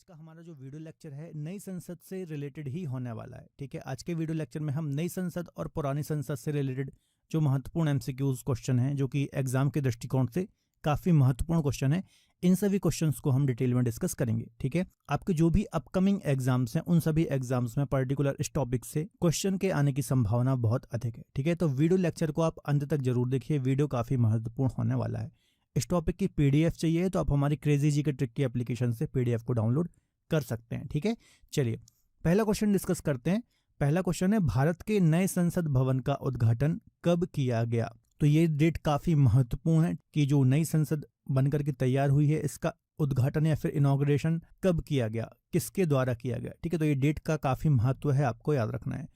आज का हमारा जो वीडियो लेक्चर है नई संसद से रिलेटेड ही होने वाला है। ठीक है, आज के वीडियो लेक्चर में हम नई संसद और पुरानी संसद से रिलेटेड जो महत्वपूर्ण एमसीक्यूज क्वेश्चन हैं, जो कि एग्जाम के दृष्टिकोण से काफी महत्वपूर्ण क्वेश्चन है, इन सभी क्वेश्चंस को हम डिटेल में डिस्कस करेंगे। ठीक है, आपके जो भी अपकमिंग एग्जाम्स हैं उन सभी एग्जाम्स में पर्टिकुलर इस टॉपिक से क्वेश्चन के आने की संभावना बहुत अधिक है। ठीक है, तो वीडियो लेक्चर को आप अंत तक जरूर देखिए, वीडियो काफी महत्वपूर्ण होने वाला है। इस टॉपिक की पीडीएफ चाहिए तो आप हमारी क्रेजी जी के ट्रिक की एप्लीकेशन से पीडीएफ को डाउनलोड कर सकते हैं। ठीक है, चलिए पहला क्वेश्चन डिस्कस करते हैं। पहला क्वेश्चन है, भारत के नए संसद भवन का उद्घाटन कब किया गया? तो ये डेट काफी महत्वपूर्ण है कि जो नई संसद बनकर के तैयार हुई है, इसका उद्घाटन या फिर इनॉग्रेशन कब किया गया, किसके द्वारा किया गया। ठीक है, तो ये डेट का काफी महत्व है, आपको याद रखना है।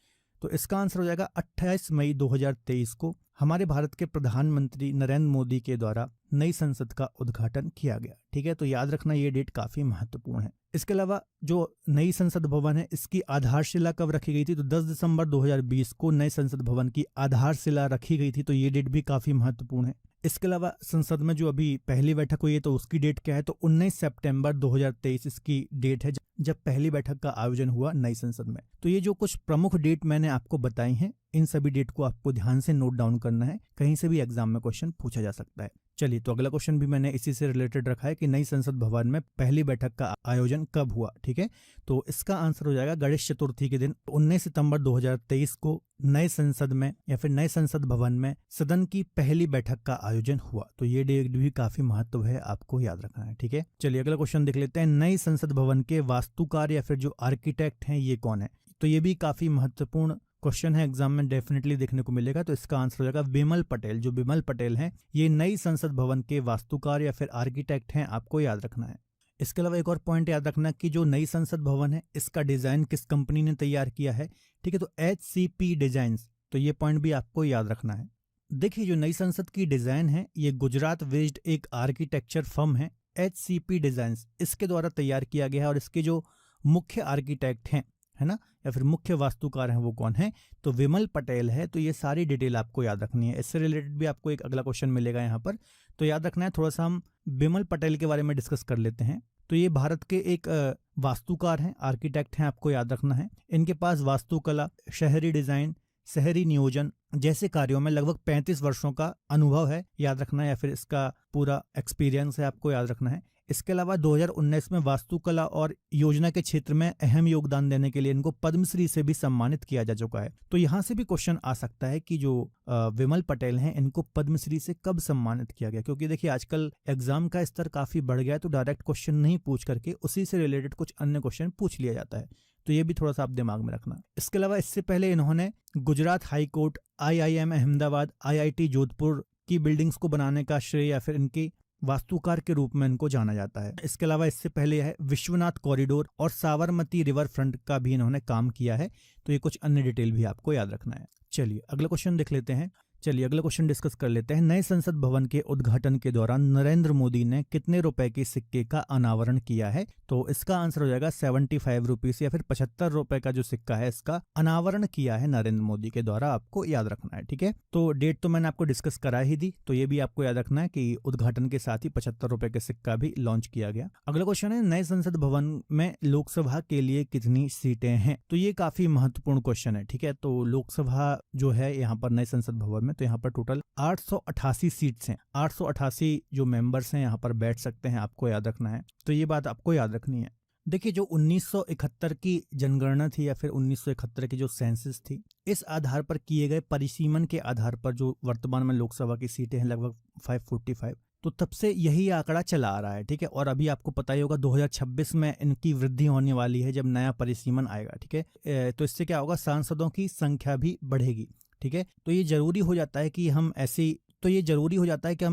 तो इसका आंसर हो जाएगा 28 मई 2023 को हमारे भारत के प्रधानमंत्री नरेंद्र मोदी के द्वारा नई संसद का उद्घाटन किया गया। ठीक है, तो याद रखना ये डेट काफी महत्वपूर्ण है। इसके अलावा जो नई संसद भवन है, इसकी आधारशिला कब रखी गई थी? तो 10 दिसंबर 2020 को नए संसद भवन की आधारशिला रखी गई थी, तो ये डेट भी काफी महत्वपूर्ण है। इसके अलावा संसद में जो अभी पहली बैठक हुई है तो उसकी डेट क्या है? तो 19 सितंबर 2023 इसकी डेट है जब पहली बैठक का आयोजन हुआ नई संसद में। तो ये जो कुछ प्रमुख डेट मैंने आपको बताई हैं, इन सभी डेट को आपको ध्यान से नोट डाउन करना है, कहीं से भी एग्जाम में क्वेश्चन पूछा जा सकता है। चलिए, तो अगला क्वेश्चन भी मैंने इसी से रिलेटेड रखा है कि नई संसद भवन में पहली बैठक का आयोजन कब हुआ। ठीक है, तो इसका आंसर हो जाएगा गणेश चतुर्थी के दिन 19 सितंबर 2023 को नए संसद में या फिर नए संसद भवन में सदन की पहली बैठक का आयोजन हुआ। तो ये डेट भी काफी महत्व है, आपको याद रखना है। ठीक है, चलिए अगला क्वेश्चन देख लेते हैं। नई संसद भवन के वास्तुकार या फिर जो आर्किटेक्ट हैं ये कौन है? तो ये भी काफी महत्वपूर्ण क्वेश्चन है, एग्जाम में डेफिनेटली देखने को मिलेगा। तो इसका आंसर हो जाएगा विमल पटेल। जो विमल पटेल हैं ये नई संसद भवन के वास्तुकार या फिर आर्किटेक्ट हैं, आपको याद रखना है। इसके अलावा एक और पॉइंट याद रखना कि जो नई संसद भवन है इसका डिजाइन किस कंपनी ने तैयार किया है। ठीक है, तो HCP डिजाइन्स, तो ये पॉइंट भी आपको याद रखना है। देखिए, जो नई संसद की डिजाइन है ये गुजरात बेस्ड एक आर्किटेक्चर फर्म है HCP डिजाइन्स, इसके द्वारा तैयार किया गया है। और इसके जो मुख्य आर्किटेक्ट हैं, है ना, या फिर मुख्य वास्तुकार हैं, वो कौन है? तो विमल पटेल है। तो ये सारी डिटेल आपको याद रखनी है। इससे रिलेटेड भी आपको एक अगला क्वेश्चन मिलेगा यहाँ पर, तो याद रखना है। थोड़ा सा हम विमल पटेल के बारे में डिस्कस कर लेते हैं। तो ये भारत के एक वास्तुकार हैं, आर्किटेक्ट हैं, आपको याद रखना है। इनके पास वास्तुकला, शहरी डिजाइन, शहरी नियोजन जैसे कार्यों में लगभग 35 वर्षों का अनुभव है, याद रखना है, या फिर इसका पूरा एक्सपीरियंस है, आपको याद रखना है। इसके अलावा 2019 में वास्तुकला और योजना के क्षेत्र में अहम योगदान देने के लिए इनको पद्मश्री से भी सम्मानित किया जा चुका है। तो यहाँ से भी क्वेश्चन आ सकता है कि जो विमल पटेल हैं इनको पद्मश्री से कब सम्मानित किया गया, क्योंकि देखिए आजकल एग्जाम का स्तर काफी बढ़ गया है, तो डायरेक्ट क्वेश्चन नहीं पूछ करके उसी से रिलेटेड कुछ अन्य क्वेश्चन पूछ लिया जाता है। तो ये भी थोड़ा सा आप दिमाग में रखना। इसके अलावा इससे पहले इन्होंने Gujarat high court, IIM Ahmedabad, IIT Jodhpur की बिल्डिंग्स को बनाने का श्रेय या फिर इनकी वास्तुकार के रूप में इनको जाना जाता है। इसके अलावा इससे पहले है विश्वनाथ कॉरिडोर और साबरमती रिवर फ्रंट का भी इन्होंने काम किया है। तो ये कुछ अन्य डिटेल भी आपको याद रखना है। चलिए अगला क्वेश्चन देख लेते हैं। अगला क्वेश्चन डिस्कस कर लेते हैं। नए संसद भवन के उद्घाटन के दौरान नरेंद्र मोदी ने कितने रुपए के सिक्के का अनावरण किया है? तो इसका आंसर हो जाएगा 75 रुपीज या फिर 75 रुपए का जो सिक्का है इसका अनावरण किया है नरेंद्र मोदी के द्वारा, आपको याद रखना है। ठीक है, तो डेट तो मैंने आपको डिस्कस करा ही दी, तो ये भी आपको याद रखना है कि उद्घाटन के साथ ही 75 रुपए के सिक्का भी लॉन्च किया गया। अगला क्वेश्चन है, नए संसद भवन में लोकसभा के लिए कितनी सीटें हैं? तो ये काफी महत्वपूर्ण क्वेश्चन है। ठीक है, तो लोकसभा जो है यहाँ पर नए संसद भवन में, तो यहाँ पर टोटल 888 सीट्स हैं। 888 जो मेंबर्स हैं यहाँ पर बैठ सकते हैं, आपको याद रखना है। तो ये बात आपको याद रखनी है। देखिए, जो 1971 की जनगणना थी या फिर 1971 की जो सेंसस थी, इस आधार पर किए गए परिसीमन के आधार पर जो वर्तमान में लोकसभा की सीटें हैं लगभग 545, तो तब से यही आंकड़ा चला आ रहा है। ठीक है, और अभी आपको पता ही होगा 2026 में इनकी वृद्धि होने वाली है जब नया परिसीमन आएगा। ठीक है, तो इससे क्या होगा, सांसदों की संख्या भी बढ़ेगी। ठीक है, तो ये जरूरी हो जाता है कि हम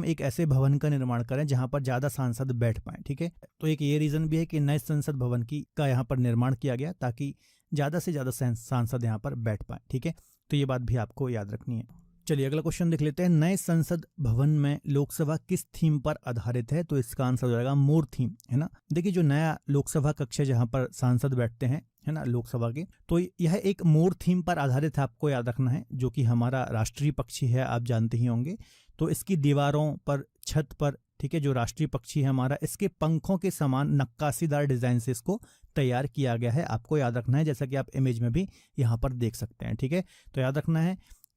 एक ऐसे भवन का निर्माण करें जहां पर ज्यादा सांसद बैठ पाएं। ठीक है, तो एक ये रीजन भी है कि नए संसद भवन का यहाँ पर निर्माण किया गया ताकि ज्यादा से ज्यादा सांसद यहाँ पर बैठ पाएं। ठीक है, तो ये बात भी आपको याद रखनी है। चलिए अगला क्वेश्चन देख लेते हैं। नए संसद भवन में लोकसभा किस थीम पर आधारित है? तो इसका आंसर हो जाएगा मोर थीम, है ना। देखिए, जो नया लोकसभा कक्ष है जहां पर सांसद बैठते हैं, है ना, लोकसभा के, तो यह एक मोर थीम पर आधारित है, आपको याद रखना है, जो कि हमारा राष्ट्रीय पक्षी है, आप जानते ही होंगे। तो इसकी दीवारों पर, छत पर, ठीक है, जो राष्ट्रीय पक्षी है हमारा, इसके पंखों के समान नक्काशीदार डिजाइन से इसको तैयार किया गया है। आपको याद रखना है, जैसा कि आप इमेज में भी यहाँ पर देख सकते हैं। ठीक है, तो याद रखना है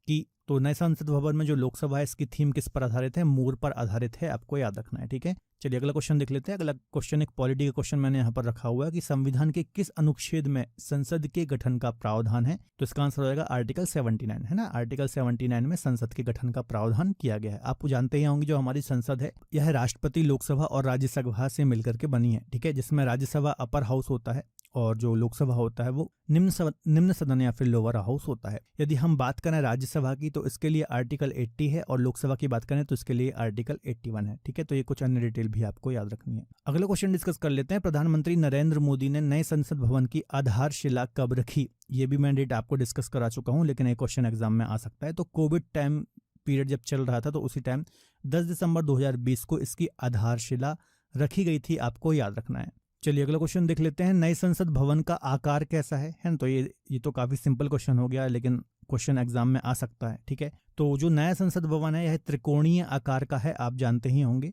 कि तो नए संसद भवन में जो लोकसभा है इसकी थीम किस पर आधारित है, मोर पर आधारित है, आपको याद रखना है। ठीक है, चलिए अगला क्वेश्चन देख लेते हैं। अगला क्वेश्चन एक पॉलिटी का क्वेश्चन मैंने यहाँ पर रखा हुआ है कि संविधान के किस अनुच्छेद में संसद के गठन का प्रावधान है। तो इसका आंसर हो जाएगा आर्टिकल 79 है ना। आर्टिकल 79 में संसद के गठन का प्रावधान किया गया है। आप जानते ही होंगे जो हमारी संसद है यह राष्ट्रपति, लोकसभा और राज्यसभा से मिलकर के बनी है। ठीक है, जिसमें राज्यसभा अपर हाउस होता है और जो लोकसभा होता है वो निम्न सदन या फिर लोअर हाउस होता है। यदि हम बात करें राज्यसभा की तो इसके लिए आर्टिकल 80 है और लोकसभा की बात करें तो इसके लिए आर्टिकल 81 है। ठीक है, तो ये कुछ अन्य डिटेल भी आपको याद रखनी है। अगला क्वेश्चन डिस्कस कर लेते हैं। प्रधानमंत्री नरेंद्र मोदी ने नए संसद भवन की आधारशिला कब रखी। ये भी मैं डेट आपको डिस्कस करा चुका हूँ, लेकिन एक क्वेश्चन एग्जाम में आ सकता है। तो कोविड टाइम पीरियड जब चल रहा था तो उसी टाइम 10 दिसंबर 2020 को इसकी आधारशिला रखी गई थी, आपको याद रखना है। चलिए अगला क्वेश्चन देख लेते हैं। नए संसद भवन का आकार कैसा है ना। तो ये तो काफी सिंपल क्वेश्चन हो गया, लेकिन क्वेश्चन एग्जाम में आ सकता है। ठीक है, तो जो नया संसद भवन है यह त्रिकोणीय आकार का है, आप जानते ही होंगे।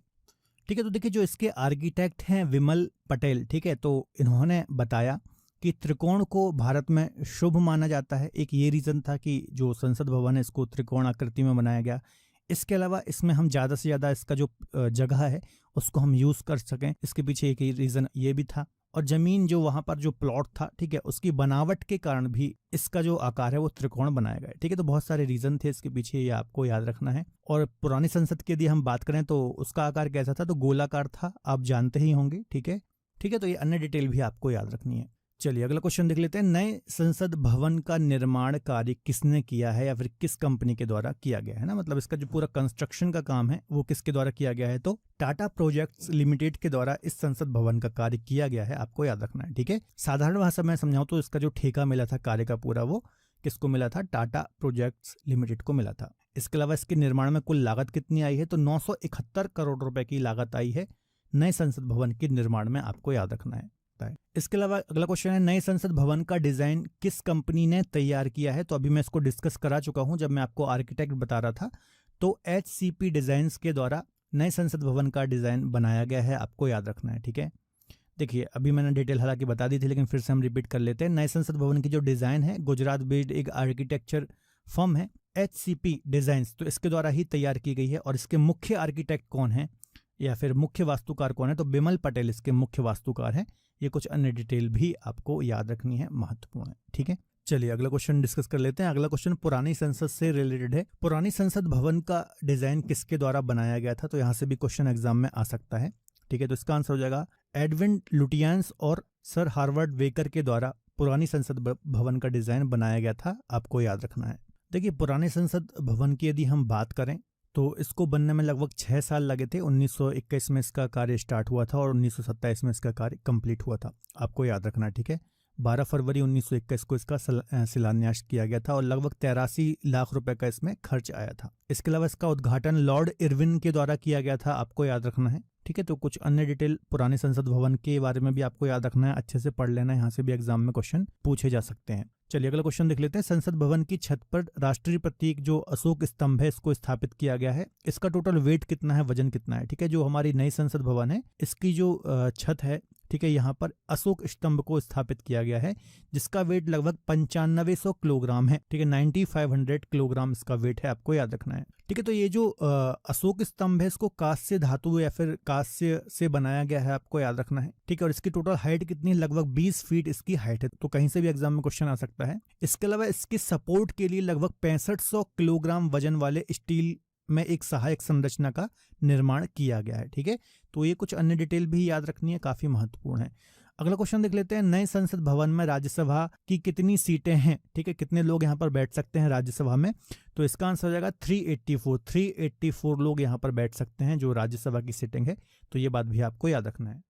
ठीक है, तो देखिए जो इसके आर्किटेक्ट हैं विमल पटेल, ठीक है, तो इन्होंने बताया कि त्रिकोण को भारत में शुभ माना जाता है। एक ये रीजन था कि जो संसद भवन है इसको त्रिकोण आकृति में बनाया गया। इसके अलावा इसमें हम ज़्यादा से ज़्यादा इसका जो जगह है उसको हम यूज़ कर सकें, इसके पीछे एक रीज़न ये भी था। और ज़मीन जो वहाँ पर जो प्लॉट था, ठीक है, उसकी बनावट के कारण भी इसका जो आकार है वो त्रिकोण बनाया गया है। ठीक है, तो बहुत सारे रीज़न थे इसके पीछे, ये आपको याद रखना है। और पुरानी संसद की यदि हम बात करें तो उसका आकार कैसा था, तो गोलाकार था, आप जानते ही होंगे। ठीक है, तो ये अन्य डिटेल भी आपको याद रखनी है। चलिए अगला क्वेश्चन देख लेते हैं। नए संसद भवन का निर्माण कार्य किसने किया है या फिर किस कंपनी के द्वारा किया गया है ना। मतलब इसका जो पूरा कंस्ट्रक्शन का काम है वो किसके द्वारा किया गया है, तो टाटा प्रोजेक्ट्स लिमिटेड के द्वारा इस संसद भवन का कार्य किया गया है, आपको याद रखना है। ठीक है, साधारण भाषा में समझाऊं तो इसका जो ठेका मिला था कार्य का पूरा, वो किसको मिला था, टाटा प्रोजेक्ट्स लिमिटेड को मिला था। इसके अलावा इसके निर्माण में कुल लागत कितनी आई है, तो 971 करोड़ रुपए की लागत आई है नए संसद भवन के निर्माण में, आपको याद रखना है। इसके अलावा अगला क्वेश्चन है, नए संसद भवन का डिजाइन किस कंपनी ने तैयार किया है। तो अभी मैं इसको डिस्कस करा चुका हूं जब मैं आपको आर्किटेक्ट बता रहा था। तो HCP डिजाइन्स के द्वारा नए संसद भवन का डिजाइन बनाया गया है, आपको याद रखना है। ठीक है, देखिए अभी मैंने डिटेल हालांकि बता दी थी, लेकिन फिर से हम रिपीट कर लेते हैं। नए संसद भवन की जो डिजाइन है गुजरात बेस्ड एक आर्किटेक्चर फर्म है HCP डिजाइन्स, तो इसके द्वारा ही तैयार की गई है। और इसके मुख्य आर्किटेक्ट कौन है या फिर मुख्य वास्तुकार कौन है, तो बिमल पटेल इसके मुख्य वास्तुकार हैं। ये कुछ अन्य डिटेल भी आपको याद रखनी है, महत्वपूर्ण है। ठीक है, चलिए अगला क्वेश्चन डिस्कस कर लेते हैं। अगला क्वेश्चन पुरानी संसद से रिलेटेड है। पुरानी संसद भवन का डिजाइन किसके द्वारा बनाया गया था, तो यहाँ से भी क्वेश्चन एग्जाम में आ सकता है। ठीक है, तो इसका आंसर हो जाएगा एडविन लुटियंस और सर हार्वर्ड वेकर के द्वारा पुरानी संसद भवन का डिजाइन बनाया गया था, आपको याद रखना है। देखिए पुराने संसद भवन की यदि हम बात करें तो इसको बनने में लगभग 6 साल लगे थे। 1921 में इसका कार्य स्टार्ट हुआ था और 1927 में इसका कार्य कंप्लीट हुआ था, आपको याद रखना है। ठीक है, 12 फरवरी 1921 को इसका शिलान्यास किया गया था और लगभग 83 लाख रुपए का इसमें खर्च आया था। इसके अलावा इसका उद्घाटन लॉर्ड इरविन के द्वारा किया गया था, आपको याद रखना है। ठीक है, तो कुछ अन्य डिटेल पुराने संसद भवन के बारे में भी आपको याद रखना है, अच्छे से पढ़ लेना है, यहाँ से भी एग्जाम में क्वेश्चन पूछे जा सकते हैं। चलिए अगला क्वेश्चन देख लेते हैं। संसद भवन की छत पर राष्ट्रीय प्रतीक जो अशोक स्तंभ है इसको स्थापित किया गया है। इसका टोटल वेट कितना है, वजन कितना है। ठीक है, जो हमारी नई संसद भवन है इसकी जो छत है, ठीक है, यहाँ पर अशोक स्तंभ को स्थापित किया गया है जिसका वेट लगभग 9500 किलोग्राम है। ठीक है, 9500 किलोग्राम इसका वेट है, आपको याद रखना है। ठीक है, तो ये जो अशोक स्तंभ है इसको कांस्य धातु या फिर कांस्य से बनाया गया है, आपको याद रखना है। ठीक है, और इसकी टोटल हाइट कितनी है, लगभग 20 फीट इसकी हाइट है, तो कहीं से भी एग्जाम में क्वेश्चन आ सकता है। इसके अलावा इसके सपोर्ट के लिए लगभग 6500 किलोग्राम वजन वाले स्टील में एक सहायक संरचना का निर्माण किया गया है। ठीक है, तो ये कुछ अन्य डिटेल भी याद रखनी है, काफी महत्वपूर्ण है। अगला क्वेश्चन देख लेते हैं। नए संसद भवन में राज्यसभा की कितनी सीटें हैं। ठीक है, कितने लोग यहाँ पर बैठ सकते हैं राज्यसभा में, तो इसका आंसर हो जाएगा 384 लोग यहाँ पर बैठ सकते हैं जो राज्यसभा की सीटिंग है, तो ये बात भी आपको याद रखना है।